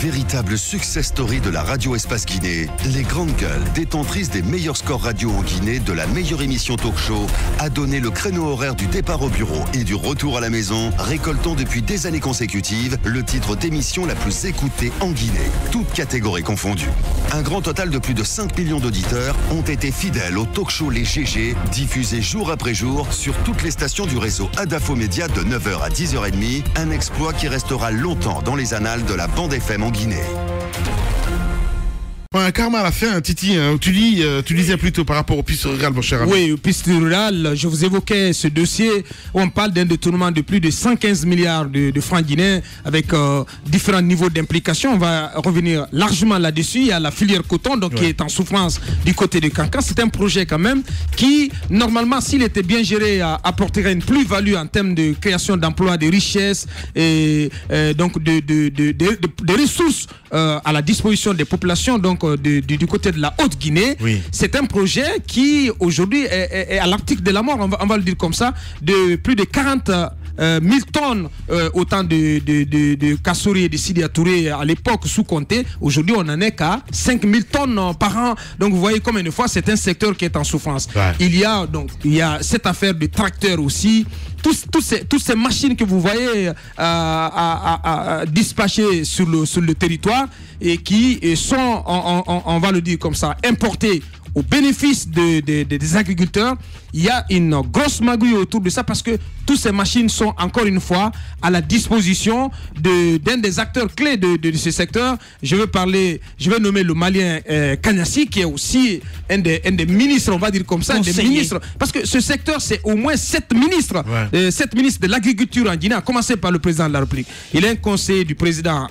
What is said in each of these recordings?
Véritable success story de la radio Espace Guinée, les grandes gueules, détentrices des meilleurs scores radio en Guinée, de la meilleure émission talk show, a donné le créneau horaire du départ au bureau et du retour à la maison, récoltant depuis des années consécutives le titre d'émission la plus écoutée en Guinée, toutes catégories confondues. Un grand total de plus de 5 millions d'auditeurs ont été fidèles au talk show Les GG, diffusé jour après jour sur toutes les stations du réseau Adafo Média de 9h à 10h30, un exploit qui restera longtemps dans les annales de la bande FM en Guinée. Karma à la fin, Titi, tu disais plutôt par rapport aux pistes rurales, mon cher ami. Oui, aux pistes rurales, je vous évoquais ce dossier où on parle d'un détournement de plus de 115 milliards de francs guinéens avec différents niveaux d'implication. On va revenir largement là-dessus. Il y a la filière coton donc, qui est en souffrance du côté de Kankan. C'est un projet quand même qui, normalement, s'il était bien géré, apporterait une plus-value en termes de création d'emplois, de richesses et donc de ressources à la disposition des populations donc du côté de la Haute-Guinée. Oui. C'est un projet qui aujourd'hui est à l'article de la mort, on va le dire comme ça, de plus de 40 000 tonnes autant de Kassouri et de Sidi Touré à l'époque sous Comté. Aujourd'hui on n'en est qu'à 5 000 tonnes par an. Donc vous voyez combien de fois c'est un secteur qui est en souffrance. Ouais. Il y a cette affaire de tracteurs aussi. Toutes ces machines que vous voyez dispatchées sur le territoire et qui sont, on va le dire comme ça, importées au bénéfice des agriculteurs. Il y a une grosse magouille autour de ça parce que toutes ces machines sont encore une fois à la disposition d'un des acteurs clés de ce secteur. Je vais nommer le Malien Kanyassi qui est aussi un des ministres, on va dire comme ça, des ministres. Parce que ce secteur, c'est au moins 7 ministres. Ouais. 7 ministres de l'agriculture en Guinée, à commencer par le président de la République. Il est un conseiller du président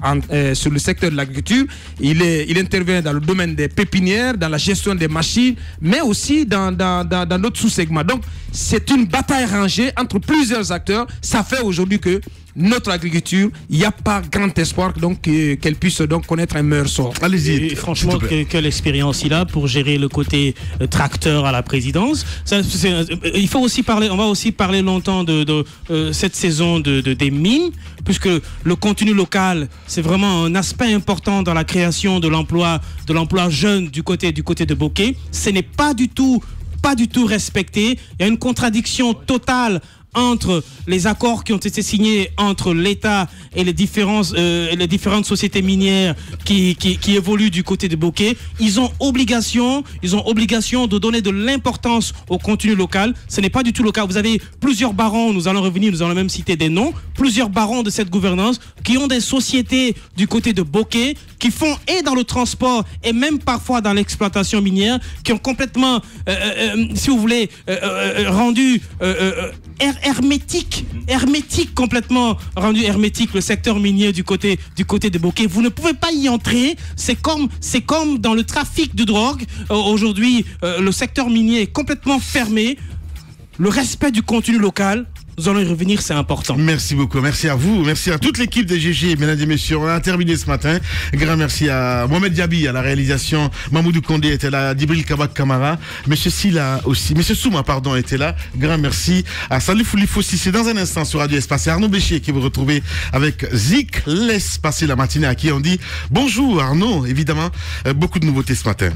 sur le secteur de l'agriculture. Il intervient dans le domaine des pépinières, dans la gestion des machines, mais aussi dans d'autres sous-segments. Donc, c'est une bataille rangée entre plusieurs acteurs. Ça fait aujourd'hui que notre agriculture, il n'y a pas grand espoir donc qu'elle puisse donc connaître un meilleur sort. Allez-y. Franchement, quelle expérience il a pour gérer le côté tracteur à la présidence. Il faut aussi parler. On va aussi parler longtemps de cette saison des mines, puisque le contenu local, c'est vraiment un aspect important dans la création de l'emploi jeune du côté de Bokeh. Ce n'est pas du tout respecté. Il y a une contradiction totale entre les accords qui ont été signés entre l'État et les différentes sociétés minières qui évoluent du côté de Bokeh. Ils ont obligation de donner de l'importance au contenu local. Ce n'est pas du tout le cas. Vous avez plusieurs barons, nous allons même citer des noms, plusieurs barons de cette gouvernance qui ont des sociétés du côté de Bokeh qui font et dans le transport et même parfois dans l'exploitation minière, qui ont complètement, si vous voulez, rendu complètement rendu hermétique le secteur minier du côté de Bokeh. Vous ne pouvez pas y entrer. C'est comme dans le trafic de drogue. Aujourd'hui, le secteur minier est complètement fermé. Le respect du contenu local, nous allons y revenir, c'est important. Merci beaucoup, merci à vous, merci à toute l'équipe des GG, mesdames et messieurs. On a terminé ce matin. Grand merci à Mohamed Diaby à la réalisation, Mamoudou Kondé était là, Djibril Kabak Kamara, Monsieur Silla aussi, Monsieur Souma pardon était là. Grand merci à Salif Oulifossi. C'est dans un instant sur Radio Espace. C'est Arnaud Béchier qui vous retrouvez avec Zik. Laisse passer la matinée à qui on dit bonjour Arnaud. Évidemment, beaucoup de nouveautés ce matin.